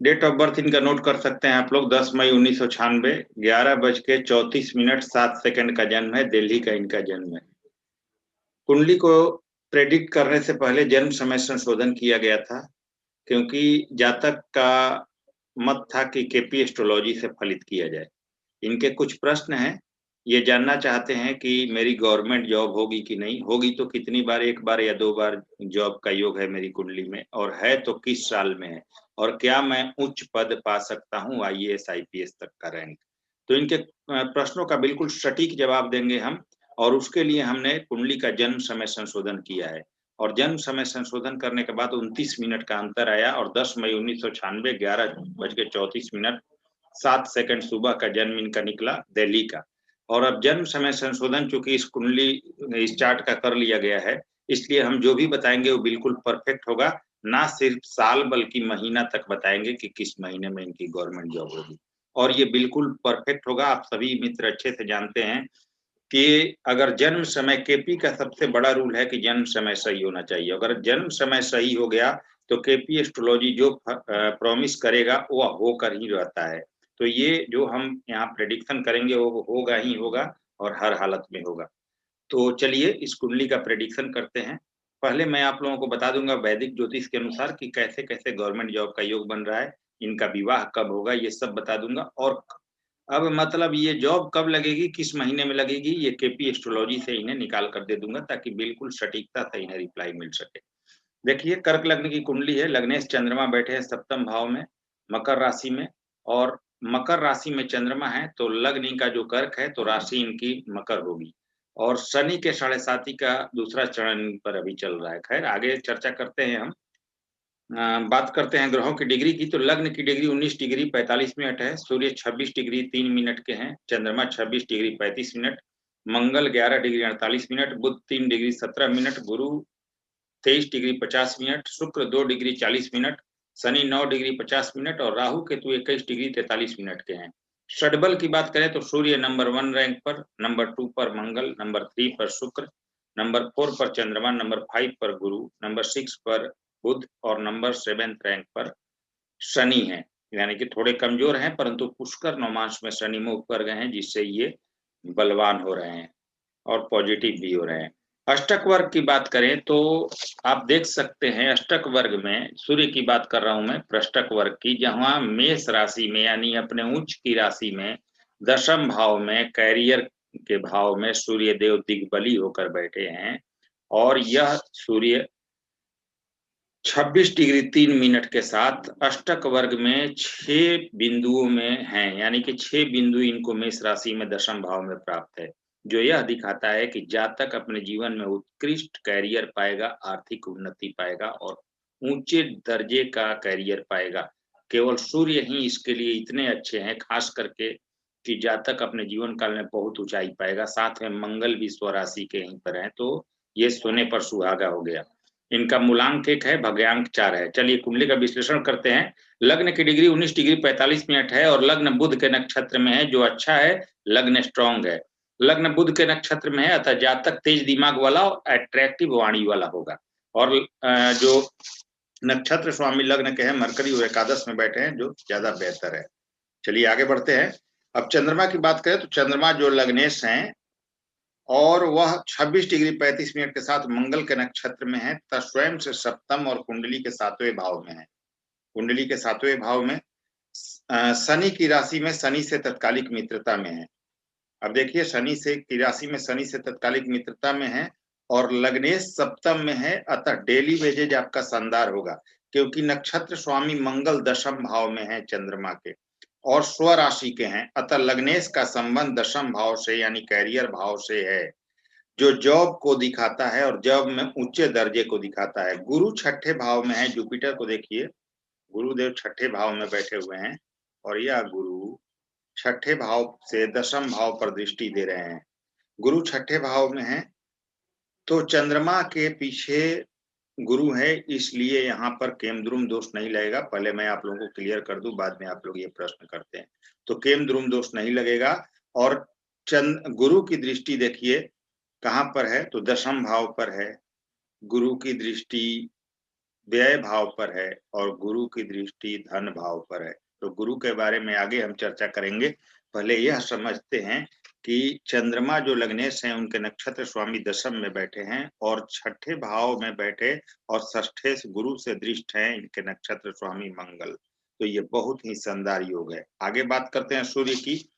Date of birth इनका note कर सकते हैं आप लोग, 10 मई 1996, 11:34 का जन्म है, दिल्ली का इनका जन्म है। कुंडली को प्रेडिक्ट करने से पहले जन्म समय संशोधन किया गया था, क्योंकि जातक का मत था कि केपी एस्ट्रोलॉजी से फलित किया जाए। इनके कुछ प्रश्न हैं, ये जानना चाहते हैं कि मेरी गवर्नमेंट जॉब होगी कि नहीं होगी, तो कितनी बार, 1 बार या 2 बार जॉब का योग है मेरी कुंडली में, और है तो किस साल में है, और क्या मैं उच्च पद पा सकता हूँ, आईएएस आईपीएस तक का रैंक। तो इनके प्रश्नों का बिल्कुल सटीक जवाब देंगे हम, और उसके लिए हमने कुंडली का जन्म समय संशोधन किया है। और जन्म समय संशोधन करने के बाद 29 मिनट का अंतर आया, और 10 मई 1996, 11:34 7 सेकंड सुबह का जन्म इनका निकला, दिल्ली का। और अब जन्म समय संशोधन चूंकि इस कुंडली, इस चार्ट का कर लिया गया है, इसलिए हम जो भी बताएंगे वो बिल्कुल परफेक्ट होगा। ना सिर्फ साल बल्कि महीना तक बताएंगे कि किस महीने में इनकी गवर्नमेंट जॉब होगी, और ये बिल्कुल परफेक्ट होगा। आप सभी मित्र अच्छे से जानते हैं कि अगर जन्म समय, केपी का सबसे बड़ा रूल है कि जन्म समय सही होना चाहिए। अगर जन्म समय सही हो गया तो केपी एस्ट्रोलॉजी जो प्रॉमिस करेगा वो होकर ही रहता है। तो ये जो हम यहाँ प्रेडिक्शन करेंगे वो होगा ही होगा, और हर हालत में होगा। तो चलिए इस कुंडली का प्रेडिक्शन करते हैं। पहले मैं आप लोगों को बता दूंगा वैदिक ज्योतिष के अनुसार कि कैसे कैसे गवर्नमेंट जॉब का योग बन रहा है, इनका विवाह कब होगा, ये सब बता दूंगा। और अब मतलब ये जॉब कब लगेगी, किस महीने में लगेगी, ये केपी एस्ट्रोलॉजी से इन्हें निकाल कर दे दूंगा, ताकि बिल्कुल सटीकता से इन्हें रिप्लाई मिल सके। देखिए, कर्क लग्न की कुंडली है, लग्नेश चंद्रमा बैठे हैं सप्तम भाव में, मकर राशि में। और मकर राशि में चंद्रमा है तो लग्न इनका जो कर्क है, तो राशि इनकी मकर होगी। और शनि के 7.5 का दूसरा चरण इन पर अभी चल रहा है। खैर, आगे चर्चा करते हैं हम। बात करते हैं ग्रहों की डिग्री की, तो लग्न की डिग्री 19 डिग्री 45 मिनट है, सूर्य 26 डिग्री 3 मिनट के हैं, चंद्रमा 26 डिग्री 35 मिनट, मंगल 11 डिग्री 48 मिनट, बुध 3 डिग्री 17 मिनट, गुरु 23 डिग्री 50 मिनट, शुक्र 2 degree 40 minute, Shani 9 degree 50 minute, और राहु केतु 21 डिग्री 43 मिनट के हैं। षडबल की बात करें तो सूर्य नंबर 1 रैंक पर, नंबर 2 पर मंगल, नंबर 3 पर शुक्र, नंबर 4 पर चंद्रमा, नंबर 5 पर गुरु, नंबर 6 पर बुध, और नंबर 7 रैंक पर शनि है। यानी कि थोड़े कमजोर हैं, परंतु पुष्कर नवमांश में शनि में ऊपर गए हैं, जिससे ये बलवान हो रहे हैं और पॉजिटिव भी हो रहे हैं। अष्टक वर्ग की बात करें तो आप देख सकते हैं, अष्टक वर्ग में सूर्य की बात कर रहा हूं मैं, पृष्ठक वर्ग की, जहां मेष राशि में यानी अपने उच्च की राशि में दशम भाव में, कैरियर के भाव में सूर्य देव दिग्बली होकर बैठे हैं। और यह सूर्य 26 डिग्री 3 मिनट के साथ अष्टक वर्ग में 6 बिंदुओं में हैं, यानी कि 6 बिंदु इनको मेष राशि में दशम भाव में प्राप्त है, जो यह दिखाता है कि जातक अपने जीवन में उत्कृष्ट कैरियर पाएगा, आर्थिक उन्नति पाएगा और ऊंचे दर्जे का कैरियर पाएगा। केवल सूर्य ही इसके लिए इतने अच्छे हैं, खास करके कि जातक अपने जीवन काल में बहुत ऊंचाई पाएगा। साथ में मंगल भी स्वराशि के यहीं पर है, तो ये सोने पर सुहागा हो गया। इनका मूलांक 1 है, भग्यांक 4 है। चलिए कुंडली का विश्लेषण करते हैं। लग्न की डिग्री 19 डिग्री 45 मिनट है, और लग्न बुध के नक्षत्र में है, जो अच्छा है, लग्न स्ट्रांग है। लग्न बुध के नक्षत्र में है, अतः जातक तेज दिमाग वाला और अट्रैक्टिव वाणी वाला होगा। और जो नक्षत्र स्वामी लग्न के हैं मरकरी और एकादश में बैठे हैं, जो ज्यादा बेहतर है। चलिए आगे बढ़ते हैं। अब चंद्रमा की बात करें तो चंद्रमा जो लग्नेश हैं, और वह 26 डिग्री 35 मिनट के साथ मंगल के नक्षत्र में है, तथा स्वयं से सप्तम और कुंडली के 7वें भाव में है। कुंडली के 7वें भाव में शनि की राशि में शनि से तत्कालिक मित्रता में है। अब देखिए, शनि से की राशि में शनि से तत्कालिक मित्रता में है, और लग्नेश सप्तम में है, अतः डेली वेजेज आपका शानदार होगा, क्योंकि नक्षत्र स्वामी मंगल दशम भाव में है चंद्रमा के, और स्व राशि के हैं, अतः लग्नेश का संबंध दशम भाव से यानी कैरियर भाव से है, जो जॉब को दिखाता है और जॉब में ऊंचे दर्जे को दिखाता है। गुरु 6ठे भाव में है, जुपिटर को देखिए, गुरुदेव 6ठे भाव में बैठे हुए हैं, और यह गुरु 6ठे भाव से दशम भाव पर दृष्टि दे रहे हैं। गुरु 6ठे भाव में है, तो चंद्रमा के पीछे गुरु है, इसलिए यहाँ पर केमद्रुम दोष नहीं लगेगा। पहले मैं आप लोगों को क्लियर कर दूं, बाद में आप लोग ये प्रश्न करते हैं, तो केमद्रुम दोष नहीं लगेगा। और गुरु की दृष्टि देखिए कहाँ पर है, तो दशम भाव पर है। गुरु की दृष्टि व्यय भाव पर है और गुरु की दृष्टि धन भाव पर है। तो गुरु के बारे में आगे हम चर्चा करेंगे। पहले यह समझते हैं कि चंद्रमा जो लग्नेश हैं उनके नक्षत्र स्वामी दशम में बैठे हैं और छठे भाव में बैठे और षष्ठे गुरु से दृष्ट हैं इनके नक्षत्र स्वामी मंगल। तो ये बहुत ही शानदार योग है। आगे बात करते हैं सूर्य की।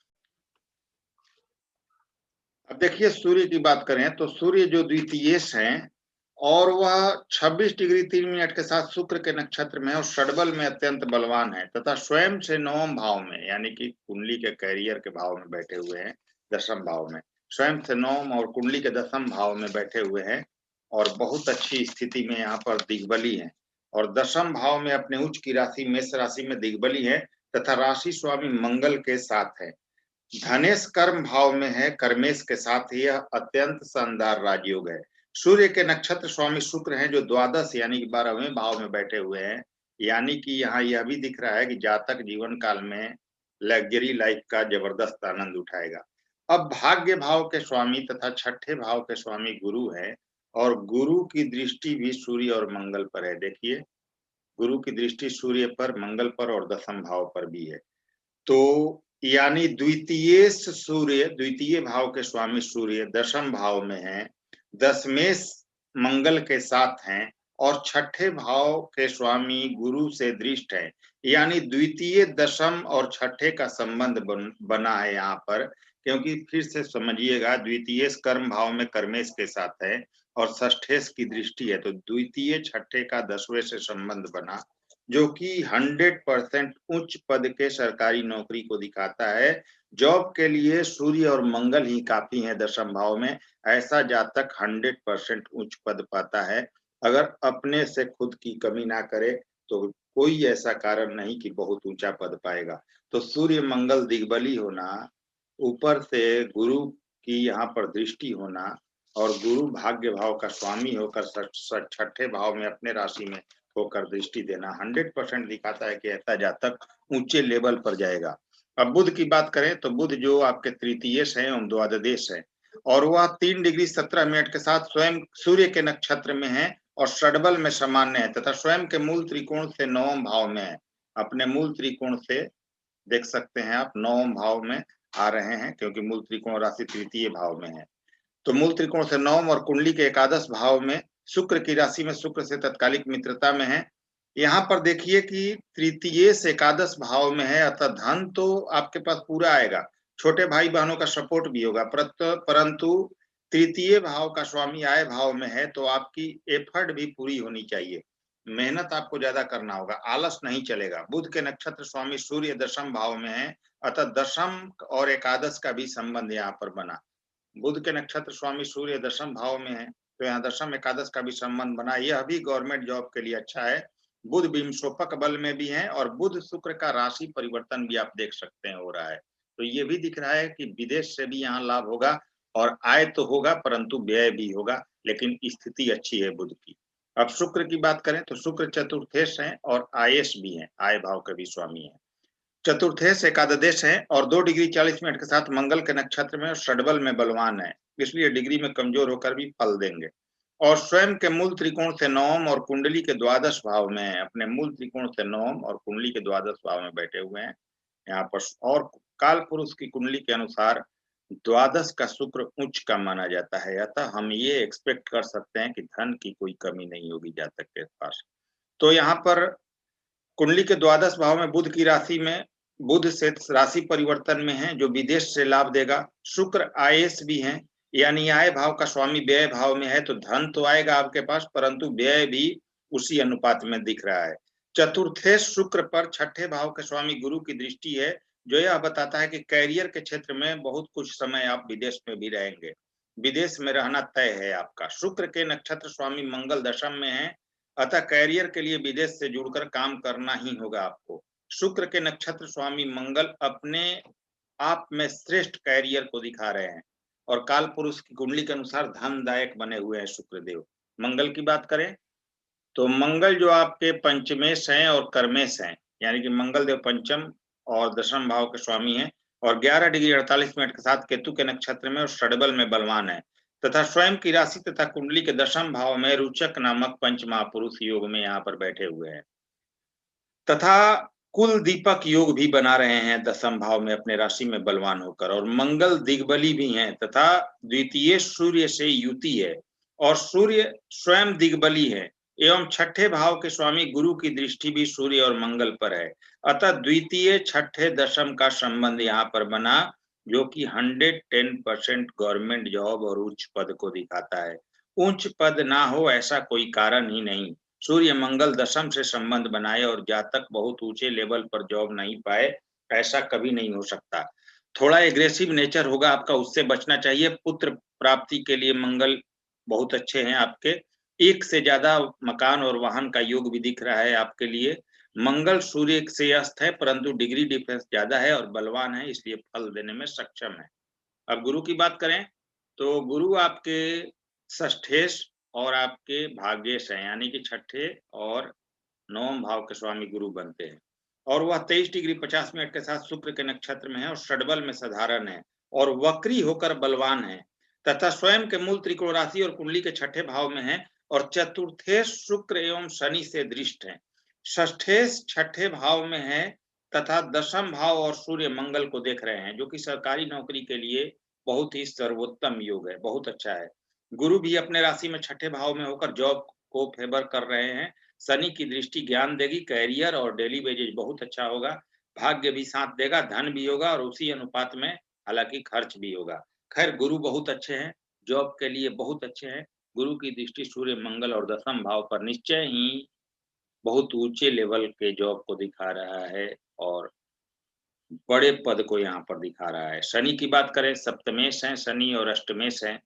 अब देखिए सूर्य की बात करें तो सूर्य जो द्वितीयेश हैं और वह 26 डिग्री 3 मिनट के साथ शुक्र के नक्षत्र में और षडबल में अत्यंत बलवान है तथा स्वयं से नवम भाव में यानी कि कुंडली के कैरियर के भाव में बैठे हुए हैं दशम भाव में, स्वयं से नवम और कुंडली के दशम भाव में बैठे हुए हैं और बहुत अच्छी स्थिति में यहाँ पर दिग्बली है और दशम भाव में अपने उच्च की राशि मेष राशि में दिग्बली है तथा राशि स्वामी मंगल के साथ है। धनेश कर्म भाव में है कर्मेश के साथ, यह अत्यंत शानदार राजयोग है। सूर्य के नक्षत्र स्वामी शुक्र हैं जो द्वादश यानी कि 12वें भाव में बैठे हुए हैं, यानी कि यहाँ यह भी दिख रहा है कि जातक जीवन काल में लग्जरी लाइफ का जबरदस्त आनंद उठाएगा। अब भाग्य भाव के स्वामी तथा छठे भाव के स्वामी गुरु है और गुरु की दृष्टि भी सूर्य और मंगल पर है। देखिए गुरु की दृष्टि सूर्य पर, मंगल पर और दशम भाव पर भी है। तो यानी द्वितीय भाव के स्वामी सूर्य दशम भाव में है, दशमेश मंगल के साथ हैं और छठे भाव के स्वामी गुरु से दृष्ट है, यानी द्वितीय दशम और छठे का संबंध बना है यहाँ पर। क्योंकि फिर से समझिएगा द्वितीय कर्म भाव में कर्मेश के साथ है और षष्ठेश की दृष्टि है, तो द्वितीय छठे का 10वें से संबंध बना जो कि 100% उच्च पद के सरकारी नौकरी को दिखाता है। जॉब के लिए सूर्य और मंगल ही काफी है दशम भाव में, ऐसा जातक 100% उच्च पद पाता है। अगर अपने से खुद की कमी ना करे तो कोई ऐसा कारण नहीं कि बहुत ऊंचा पद पाएगा। तो सूर्य मंगल दिग्बली होना, ऊपर से गुरु की यहाँ पर दृष्टि होना और गुरु भाग्य भाव का स्वामी होकर छठे भाव में अपने राशि में होकर दृष्टि देना 100% दिखाता है कि ऐसा जातक ऊंचे लेवल पर जाएगा। अब बुध की बात करें तो बुध जो आपके तृतीयेश है एवं द्वादशेश है और वह 3 डिग्री 17 मिनट के साथ स्वयं सूर्य के नक्षत्र में है और षडबल में सामान्य है तथा स्वयं के मूल त्रिकोण से नवम भाव में है। अपने मूल त्रिकोण से देख सकते हैं आप नवम भाव में आ रहे हैं क्योंकि मूल त्रिकोण राशि तृतीय भाव में है। तो मूल त्रिकोण से नवम और कुंडली के एकादश भाव में शुक्र की राशि में शुक्र से तत्कालिक मित्रता में है। यहाँ पर देखिए कि तृतीय से एकादश भाव में है अतः धन तो आपके पास पूरा आएगा, छोटे भाई बहनों का सपोर्ट भी होगा, परंतु तृतीय भाव का स्वामी आय भाव में है तो आपकी एफर्ट भी पूरी होनी चाहिए, मेहनत आपको ज्यादा करना होगा, आलस नहीं चलेगा। बुध के नक्षत्र स्वामी सूर्य दशम भाव में है अतः दशम और एकादश का भी संबंध यहाँ पर बना। बुध के नक्षत्र स्वामी सूर्य दशम भाव में है तो यहाँ दशम एकादश का भी संबंध बना, यह भी गवर्नमेंट जॉब के लिए अच्छा है। बुध विंशोपक बल में भी है और बुध शुक्र का राशि परिवर्तन भी आप देख सकते हैं हो रहा है, तो ये भी दिख रहा है कि विदेश से भी यहाँ लाभ होगा और आय तो होगा परंतु व्यय भी होगा, लेकिन स्थिति अच्छी है बुध की। अब शुक्र की बात करें तो शुक्र चतुर्थेश है और आयेश भी है, आय भाव के भी स्वामी है। चतुर्थेश एकादश है और 2 डिग्री 40 मिनट के साथ मंगल के नक्षत्र में और षडबल में बलवान है, इसलिए डिग्री में कमजोर होकर भी फल देंगे और स्वयं के मूल त्रिकोण से नवम और कुंडली के द्वादश भाव में है, अपने मूल त्रिकोण से नवम और कुंडली के द्वादश भाव में बैठे हुए हैं यहाँ पर। और काल पुरुष की कुंडली के अनुसार द्वादश का शुक्र उच्च का माना जाता है, अतः हम ये एक्सपेक्ट कर सकते हैं कि धन की कोई कमी नहीं होगी जातक के पास। तो यहाँ पर कुंडली के द्वादश भाव में बुध की राशि में बुध से राशि परिवर्तन में है जो विदेश से लाभ देगा। शुक्र आयेश भी है यानी आय भाव का स्वामी व्यय भाव में है तो धन तो आएगा आपके पास परंतु व्यय भी उसी अनुपात में दिख रहा है। चतुर्थेश शुक्र पर छठे भाव के स्वामी गुरु की दृष्टि है जो यह बताता है कि कैरियर के क्षेत्र में बहुत कुछ समय आप विदेश में भी रहेंगे, विदेश में रहना तय है आपका। शुक्र के नक्षत्र स्वामी मंगल दशम में है अतः कैरियर के लिए विदेश से जुड़कर काम करना ही होगा आपको। शुक्र के नक्षत्र स्वामी मंगल अपने आप में श्रेष्ठ कैरियर को दिखा रहे हैं और काल पुरुष की कुंडली के अनुसार धनदायक बने हुए हैं शुक्रदेव। मंगल की बात करें तो मंगल जो आपके पंचमेश हैं और कर्मेश हैं, यानी कि मंगल देव पंचम और दशम भाव के स्वामी हैं और 11 डिग्री 48 मिनट के साथ केतु के नक्षत्र में और षडबल में बलवान है तथा स्वयं की राशि तथा कुंडली के दशम भाव में रुचक नामक पंच महापुरुष योग में यहाँ पर बैठे हुए हैं तथा कुल दीपक योग भी बना रहे हैं दशम भाव में अपने राशि में बलवान होकर, और मंगल दिग्बली भी हैं तथा द्वितीय सूर्य से युति है और सूर्य स्वयं दिग्बली है एवं छठे भाव के स्वामी गुरु की दृष्टि भी सूर्य और मंगल पर है। अतः द्वितीय छठे दशम का संबंध यहाँ पर बना, जो कि 110% गवर्नमेंट जॉब और उच्च पद को दिखाता है। उच्च पद ना हो ऐसा कोई कारण ही नहीं। सूर्य मंगल दशम से संबंध बनाए और जातक बहुत ऊंचे लेवल पर जॉब नहीं पाए, ऐसा कभी नहीं हो सकता। थोड़ा एग्रेसिव नेचर होगा आपका, उससे बचना चाहिए। पुत्र प्राप्ति के लिए मंगल बहुत अच्छे हैं आपके, एक से ज्यादा मकान और वाहन का योग भी दिख रहा है आपके लिए। मंगल सूर्य से अस्त है परंतु डिग्री डिफरेंस ज्यादा है और बलवान है, इसलिए फल देने में सक्षम है। अब गुरु की बात करें तो गुरु आपके षष्ठेश और आपके भाग्येश हैं, यानी कि छठे और नवम भाव के स्वामी गुरु बनते हैं और वह 23 डिग्री 50 मिनट के साथ शुक्र के नक्षत्र में है और षडबल में साधारण है और वक्री होकर बलवान है तथा स्वयं के मूल त्रिकोण राशि और कुंडली के छठे भाव में है और चतुर्थेश शुक्र एवं शनि से दृष्ट है। षष्ठेश छठे भाव में है तथा दशम भाव और सूर्य मंगल को देख रहे हैं, जो कि सरकारी नौकरी के लिए बहुत ही सर्वोत्तम योग है, बहुत अच्छा है। गुरु भी अपने राशि में छठे भाव में होकर जॉब को फेवर कर रहे हैं। शनि की दृष्टि ज्ञान देगी, कैरियर और डेली वेजेज बहुत अच्छा होगा, भाग्य भी साथ देगा, धन भी होगा और उसी अनुपात में हालांकि खर्च भी होगा। खैर गुरु बहुत अच्छे हैं, जॉब के लिए बहुत अच्छे हैं। गुरु की दृष्टि सूर्य मंगल और दशम भाव पर निश्चय ही बहुत ऊंचे लेवल के जॉब को दिखा रहा है और बड़े पद को यहाँ पर दिखा रहा है। शनि की बात करें, सप्तमेश है शनि और अष्टमेश है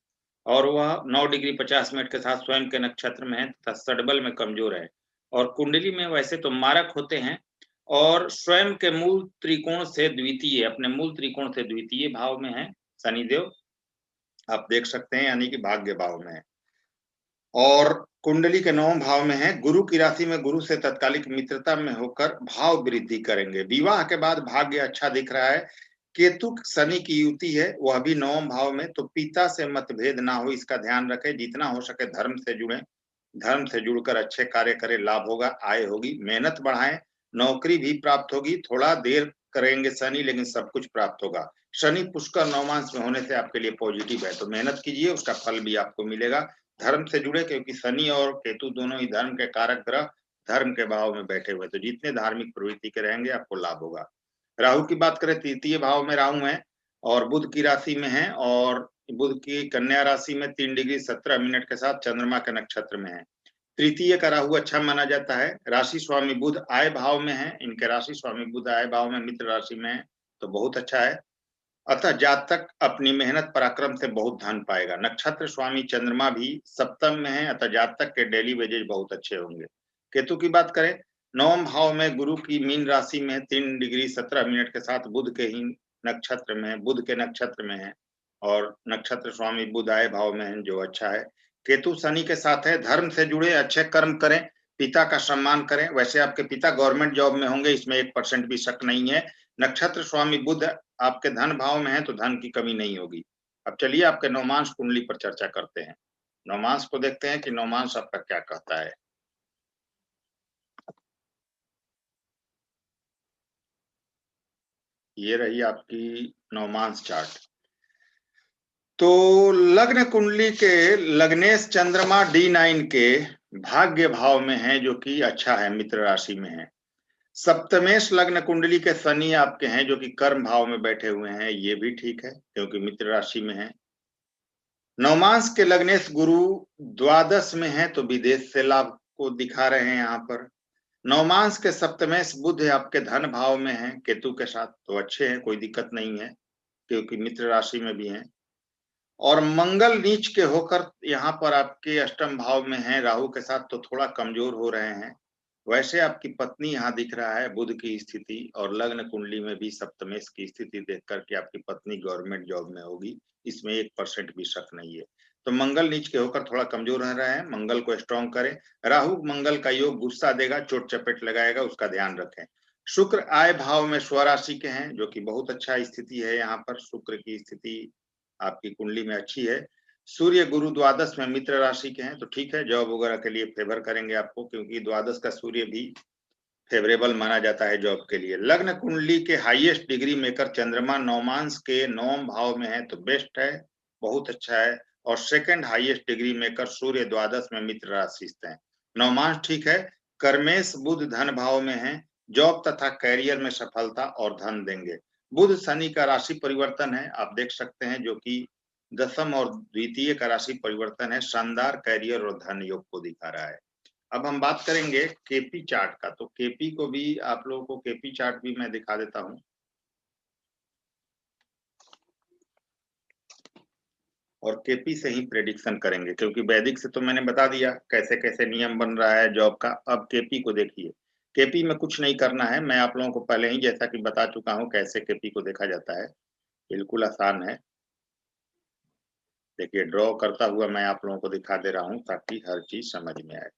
और वह 9 डिग्री 50 मिनट के साथ स्वयं के नक्षत्र में है तथा षडबल में कमजोर है और कुंडली में वैसे तो मारक होते हैं और स्वयं के मूल त्रिकोण से द्वितीय, अपने मूल त्रिकोण से द्वितीय भाव में है शनिदेव, आप देख सकते हैं, यानी कि भाग्य भाव में है और कुंडली के 9 भाव में है। गुरु की राशि में गुरु से तत्कालिक मित्रता में होकर भाव वृद्धि करेंगे। विवाह के बाद भाग्य अच्छा दिख रहा है। केतु शनि की युति है, वह भी 9 भाव में, तो पिता से मतभेद ना हो इसका ध्यान रखें। जितना हो सके धर्म से जुड़े, धर्म से जुड़कर अच्छे कार्य करें, लाभ होगा, आय होगी, मेहनत बढ़ाएं, नौकरी भी प्राप्त होगी। थोड़ा देर करेंगे शनि, लेकिन सब कुछ प्राप्त होगा। शनि पुष्कर नवमांश में होने से आपके लिए पॉजिटिव है, तो मेहनत कीजिए, उसका फल भी आपको मिलेगा। धर्म से जुड़े, क्योंकि शनि और केतु दोनों ही धर्म के कारक ग्रह धर्म के भाव में बैठे हुए, तो जितने धार्मिक प्रवृत्ति के रहेंगे आपको लाभ होगा। राहु की बात करें, तृतीय भाव में राहु है और बुध की राशि में है और बुध की कन्या राशि में 3 डिग्री 17 मिनट के साथ चंद्रमा के नक्षत्र में है। तृतीय का राहु अच्छा माना जाता है। राशि स्वामी बुध आय भाव में है, इनके राशि स्वामी बुध आय भाव में मित्र राशि में है, तो बहुत अच्छा है। अतः जातक अपनी मेहनत पराक्रम से बहुत धन पाएगा। नक्षत्र स्वामी चंद्रमा भी सप्तम में है, अतः जातक के डेली वेजेज बहुत अच्छे होंगे। केतु की बात करें, 9वें भाव में गुरु की मीन राशि में 3 डिग्री 17 मिनट के साथ बुध के ही नक्षत्र में, बुध के नक्षत्र में है और नक्षत्र स्वामी बुध आय भाव में है, जो अच्छा है। केतु शनि के साथ है। धर्म से जुड़े, अच्छे कर्म करें, पिता का सम्मान करें। वैसे आपके पिता गवर्नमेंट जॉब में होंगे, इसमें 1% भी शक नहीं है। नक्षत्र स्वामी बुध आपके धन भाव में है, तो धन की कमी नहीं होगी। अब चलिए आपके नवमांश कुंडली पर चर्चा करते हैं। नवमांश को देखते हैं कि नवमांश आपका क्या कहता है। ये रही आपकी नवमांश चार्ट। तो लग्न कुंडली के लग्नेश चंद्रमा D9 के भाग्य भाव में है, जो कि अच्छा है, मित्र राशि में है। सप्तमेश लग्न कुंडली के शनि आपके हैं, जो कि कर्म भाव में बैठे हुए हैं, ये भी ठीक है क्योंकि मित्र राशि में है। नवमांश के लग्नेश गुरु द्वादश में है, तो विदेश से लाभ को दिखा रहे हैं यहाँ पर। नवमांश के सप्तमेश बुध आपके धन भाव में है केतु के साथ, तो अच्छे हैं, कोई दिक्कत नहीं है क्योंकि मित्र राशि में भी है। और मंगल नीच के होकर यहाँ पर आपके अष्टम भाव में है राहु के साथ, तो थोड़ा कमजोर हो रहे हैं। वैसे आपकी पत्नी यहाँ दिख रहा है बुध की स्थिति, और लग्न कुंडली में भी सप्तमेश की स्थिति देख करके आपकी पत्नी गवर्नमेंट जॉब में होगी, इसमें 1% भी शक नहीं है। तो मंगल नीच के होकर थोड़ा कमजोर रह रहे हैं, मंगल को स्ट्रॉन्ग करें। राहु मंगल का योग गुस्सा देगा, चोट चपेट लगाएगा, उसका ध्यान रखें। शुक्र आय भाव में स्वराशि के हैं, जो कि बहुत अच्छा स्थिति है। यहाँ पर शुक्र की स्थिति आपकी कुंडली में अच्छी है। सूर्य गुरु द्वादश में मित्र राशि के हैं, तो ठीक है, जॉब वगैरह के लिए फेवर करेंगे आपको, क्योंकि द्वादश का सूर्य भी फेवरेबल माना जाता है जॉब के लिए। लग्न कुंडली के हाईएस्ट डिग्री मेकर चंद्रमा नौमांश के 9वें भाव में है, तो बेस्ट है, बहुत अच्छा है। और सेकंड हाईएस्ट डिग्री मेकर सूर्य द्वादश में मित्र राशि स्थित है। नौमांश ठीक है। कर्मेश बुध धन भाव में है, जॉब तथा कैरियर में सफलता और धन देंगे। बुध शनि का राशि परिवर्तन है, आप देख सकते हैं, जो कि दसम और द्वितीय का राशि परिवर्तन है, शानदार कैरियर और धन योग को दिखा रहा है। अब हम बात करेंगे केपी चार्ट का, तो केपी को भी आप लोगों को केपी चार्ट भी मैं दिखा देता हूं, और केपी से ही प्रेडिक्शन करेंगे, क्योंकि वैदिक से तो मैंने बता दिया कैसे कैसे नियम बन रहा है जॉब का। अब केपी को देखिए, केपी में कुछ नहीं करना है, मैं आप लोगों को पहले ही जैसा कि बता चुका हूं कैसे केपी को देखा जाता है, बिल्कुल आसान है। देखिए, ड्रॉ करता हुआ मैं आप लोगों को दिखा दे रहा हूं ताकि हर चीज समझ में आए।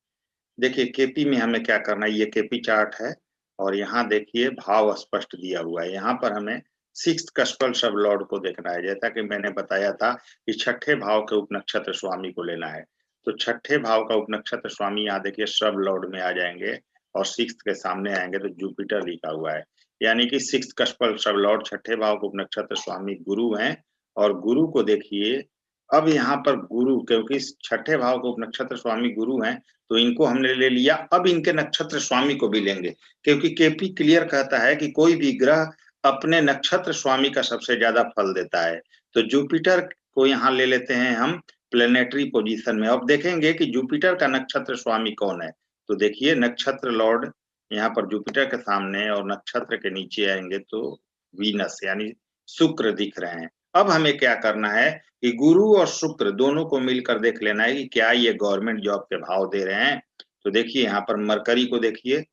देखिए, केपी में हमें क्या करना है, ये केपी चार्ट है, और यहाँ देखिए भाव स्पष्ट दिया हुआ है। यहाँ पर हमें सिक्स्थ कस्पल सब लॉर्ड को देखना है, जैसा कि मैंने बताया था कि छठे भाव के उपनक्षत्र स्वामी को लेना है। तो छठे भाव का उपनक्षत्र स्वामी यहाँ देखिए सब लॉर्ड में आ जाएंगे, और सिक्स्थ के सामने आएंगे तो जुपिटर लिखा हुआ है, यानी कि सिक्स्थ कस्पल सब लॉर्ड छठे भाव के उपनक्षत्र स्वामी गुरु हैं। और गुरु को देखिए, अब यहाँ पर गुरु, क्योंकि छठे भाव के उपनक्षत्र स्वामी गुरु हैं, तो इनको हमने ले लिया। अब इनके नक्षत्र स्वामी को भी लेंगे, क्योंकि केपी क्लियर कहता है कि कोई भी ग्रह अपने नक्षत्र स्वामी का सबसे ज्यादा फल देता है। तो जुपिटर को यहाँ ले लेते हैं हम प्लेनेटरी पोजीशन में। अब देखेंगे कि जुपिटर का नक्षत्र स्वामी कौन है। तो देखिए, नक्षत्र लॉर्ड यहाँ पर जुपिटर के सामने और नक्षत्र के नीचे आएंगे तो वीनस यानी शुक्र दिख रहे हैं। अब हमें क्या करना है कि गुरु और शुक्र दोनों को मिलकर देख लेना है कि क्या ये गवर्नमेंट जॉब के भाव दे रहे हैं। तो देखिए, यहाँ पर मरकरी को देखिए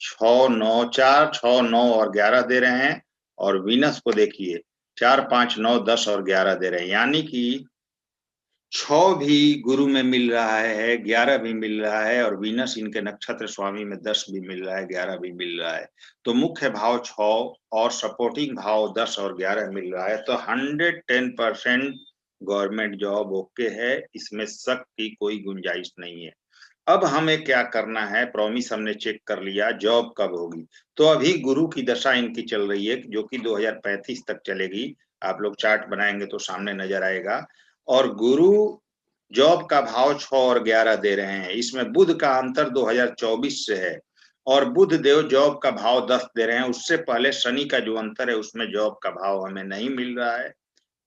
6, 9, 4, 6, 9 और 11 दे रहे हैं, और वीनस को देखिए 4, 5, 9, 10 और 11 दे रहे हैं, यानी कि 6 भी गुरु में मिल रहा है, 11 भी मिल रहा है, और वीनस इनके नक्षत्र स्वामी में 10 भी मिल रहा है, 11 भी मिल रहा है। तो मुख्य भाव 6 और सपोर्टिंग भाव 10 और 11 मिल रहा है, तो 110% गवर्नमेंट जॉब ओके है, इसमें शक की कोई गुंजाइश नहीं है। अब हमें क्या करना है, प्रॉमिस हमने चेक कर लिया, जॉब कब होगी। तो अभी गुरु की दशा इनकी चल रही है, जो कि 2035 तक चलेगी। आप लोग चार्ट बनाएंगे तो सामने नजर आएगा। और गुरु जॉब का भाव 6 और 11 दे रहे हैं, इसमें बुध का अंतर 2024 से है, और बुध देव जॉब का भाव 10 दे रहे हैं। उससे पहले शनि का जो अंतर है उसमें जॉब का भाव हमें नहीं मिल रहा है।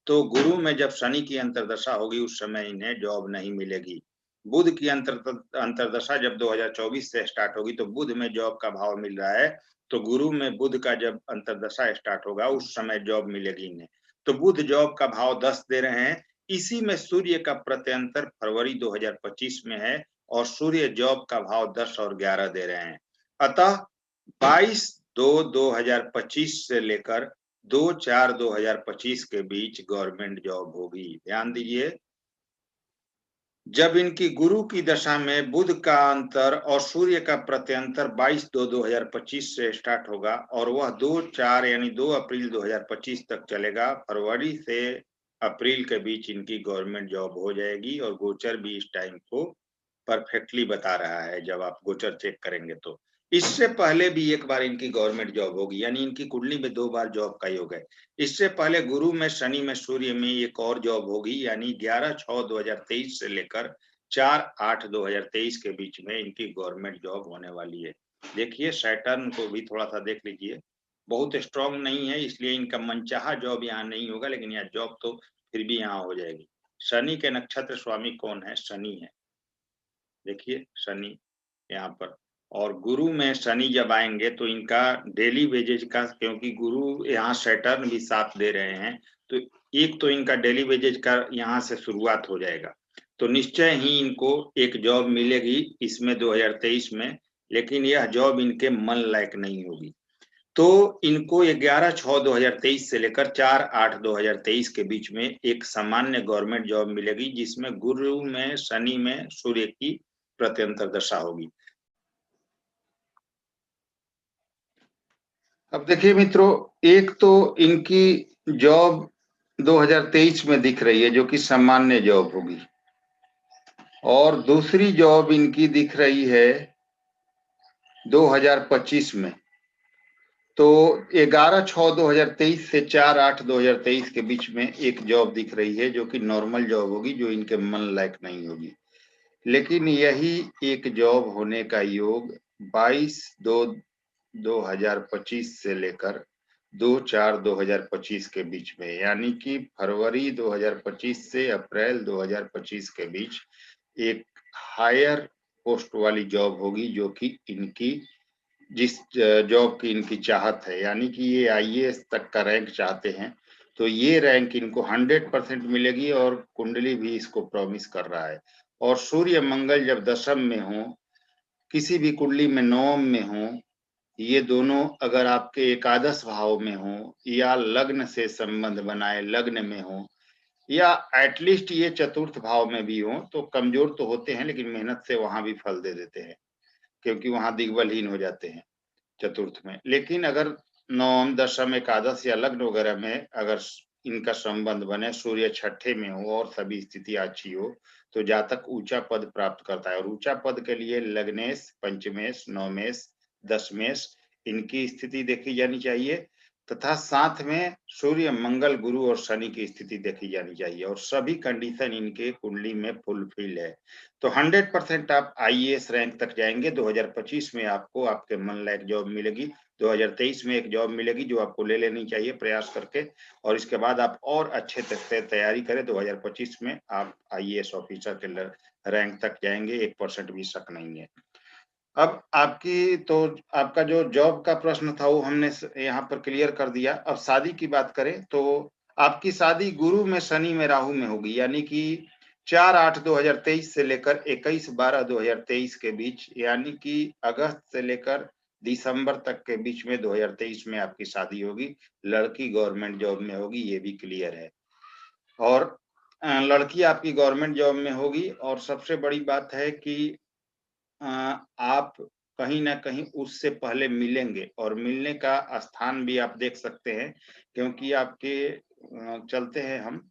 तो गुरु में जब शनि की अंतरदशा होगी उस समय इन्हें जॉब नहीं मिलेगी। बुध की अंतरदशा जब 2024 से स्टार्ट होगी तो बुध में जॉब का भाव मिल रहा है, तो गुरु में बुध का जब अंतरदशा स्टार्ट होगा उस समय जॉब मिलेगी इन्हें। तो बुध जॉब का भाव 10 दे रहे हैं, इसी में सूर्य का प्रत्यंतर फरवरी 2025 में है, और सूर्य जॉब का भाव 10 और 11 दे रहे हैं। अतः 22/2/2025 से लेकर 2/4/2025 के बीच गवर्नमेंट जॉब होगी। ध्यान दीजिए, जब इनकी गुरु की दशा में बुध का अंतर और सूर्य का प्रत्यंतर 22/2/2025 से स्टार्ट होगा, और वह 2/4 यानी 2 अप्रैल 2025 तक चलेगा। फरवरी से अप्रैल के बीच इनकी गवर्नमेंट जॉब हो जाएगी, और गोचर भी इस टाइम को परफेक्टली बता रहा है जब आप गोचर चेक करेंगे तो। इससे पहले भी एक बार इनकी गवर्नमेंट जॉब होगी, यानी इनकी कुंडली में 2 बार जॉब का योग है। इससे पहले गुरु में, शनि में, सूर्य में एक और जॉब होगी, यानी 11/6/2023 से लेकर 4/8/2023 के बीच में इनकी गवर्नमेंट जॉब होने वाली है। देखिए, सैटर्न को भी थोड़ा सा देख लीजिए, बहुत स्ट्रांग नहीं है, इसलिए इनका मनचाहा जॉब यहाँ नहीं होगा, लेकिन यहाँ जॉब तो फिर भी यहाँ हो जाएगी। शनि के नक्षत्र स्वामी कौन है? शनि है, देखिए शनि यहाँ पर। और गुरु में शनि जब आएंगे तो इनका डेली वेजेज का, क्योंकि गुरु यहाँ सैटर्न भी साथ दे रहे हैं, तो एक तो इनका डेली वेजेज का यहाँ से शुरुआत हो जाएगा। तो निश्चय ही इनको एक जॉब मिलेगी इसमें 2023 में, लेकिन यह जॉब इनके मन लायक नहीं होगी। तो इनको 11/6/2023 से लेकर 4/8/2023 के बीच में एक सामान्य गवर्नमेंट जॉब मिलेगी, जिसमें गुरु में, शनि में सूर्य की प्रत्यंतर दशा होगी। अब देखिए मित्रों, एक तो इनकी जॉब 2023 में दिख रही है, जो कि सामान्य जॉब होगी। और दूसरी जॉब इनकी दिख रही है 2025 में। तो 11/6/2023 से 4/8/2023 के बीच में एक जॉब दिख रही है, जो कि नॉर्मल जॉब होगी, जो इनके मन लायक नहीं होगी। लेकिन यही एक जॉब होने का योग 22/2/2025 से लेकर 2/4/2025 के बीच में, यानी कि फरवरी 2025 से अप्रैल 2025 के बीच एक हायर पोस्ट वाली जॉब होगी, जो कि इनकी जिस जॉब की इनकी चाहत है, यानी कि ये आईएएस तक का रैंक चाहते हैं, तो ये रैंक इनको 100% मिलेगी और कुंडली भी इसको प्रॉमिस कर रहा है। और सूर्य मंगल जब दशम में हो, किसी भी कुंडली में नवम में हो, ये दोनों अगर आपके एकादश भाव में हो या लग्न से संबंध बनाए लग्न में हो, या एटलीस्ट ये चतुर्थ भाव में भी हो, तो कमजोर तो होते हैं लेकिन मेहनत से वहां भी फल दे देते हैं, क्योंकि वहां दिग्बलहीन हो जाते हैं चतुर्थ में। लेकिन अगर नवम दशम एकादश या लग्न वगैरह में अगर इनका संबंध बने, सूर्य छठे में हो और सभी स्थितियां अच्छी हो, तो जातक ऊंचा पद प्राप्त करता है। और ऊंचा पद के लिए लग्नेश, पंचमेश, नवमेश, दशमेश इनकी स्थिति देखी जानी चाहिए, तथा साथ में सूर्य, मंगल, गुरु और शनि की स्थिति देखी जानी चाहिए। और सभी कंडीशन इनके कुंडली में फुलफिल है, तो 100% आप आईएएस रैंक तक जाएंगे। 2025 में आपको आपके मन लायक जॉब मिलेगी। 2023 में एक जॉब मिलेगी जो आपको ले लेनी चाहिए प्रयास करके, और इसके बाद आप और अच्छे से तैयारी करें। 2025 में आप आईएएस ऑफिसर के रैंक तक जाएंगे, 1% भी शक नहीं है। अब आपका जो जॉब का प्रश्न था वो हमने यहाँ पर क्लियर कर दिया। अब शादी की बात करें तो आपकी शादी गुरु में, शनि में, राहु में होगी, यानी कि 4/8/2023 से लेकर 21/12/2023 के बीच, यानी कि अगस्त से लेकर दिसंबर तक के बीच में 2023 में आपकी शादी होगी। लड़की गवर्नमेंट जॉब में होगी, ये भी क्लियर है। और लड़की आपकी गवर्नमेंट जॉब में होगी। और सबसे बड़ी बात है कि आप कहीं न कहीं उससे पहले मिलेंगे, और मिलने का स्थान भी आप देख सकते हैं, क्योंकि आपके चलते हैं हम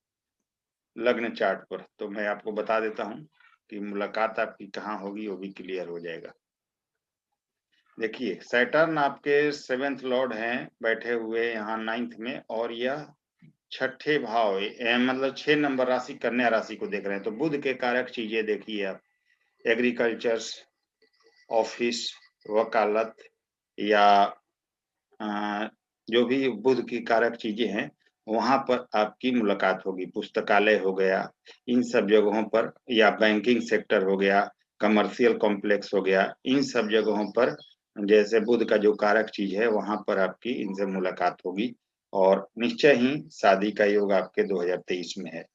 लग्न चार्ट पर, तो मैं आपको बता देता हूँ कि मुलाकात आपकी कहाँ होगी, वो भी क्लियर हो जाएगा। देखिए, सैटर्न आपके 7th लॉर्ड हैं बैठे हुए यहाँ 9th में, और यह छठे भाव मतलब 6 नंबर राशि कन्या राशि को देख रहे हैं। तो बुध के कारक चीजें देखिए आप, एग्रीकल्चर, ऑफिस, वकालत, या जो भी बुध की कारक चीजें हैं, वहां पर आपकी मुलाकात होगी। पुस्तकालय हो गया, इन सब जगहों पर, या बैंकिंग सेक्टर हो गया, कमर्शियल कॉम्प्लेक्स हो गया, इन सब जगहों पर जैसे बुध का जो कारक चीज है, वहां पर आपकी इनसे मुलाकात होगी। और निश्चय ही शादी का योग आपके 2023 में है।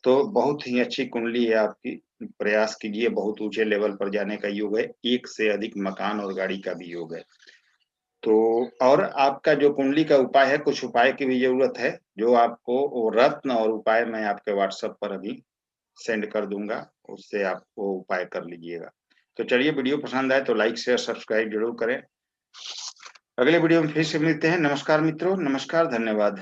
तो बहुत ही अच्छी कुंडली है आपकी, प्रयास कीजिए, बहुत ऊंचे लेवल पर जाने का योग है, एक से अधिक मकान और गाड़ी का भी योग है। तो और आपका जो कुंडली का उपाय है, कुछ उपाय की भी जरूरत है, जो आपको वो रत्न और उपाय मैं आपके व्हाट्सएप पर अभी सेंड कर दूंगा, उससे आप वो उपाय कर लीजिएगा। तो चलिए, वीडियो पसंद आए तो लाइक, शेयर, सब्सक्राइब जरूर करें। अगले वीडियो में फिर से मिलते हैं। नमस्कार मित्रों, नमस्कार, धन्यवाद।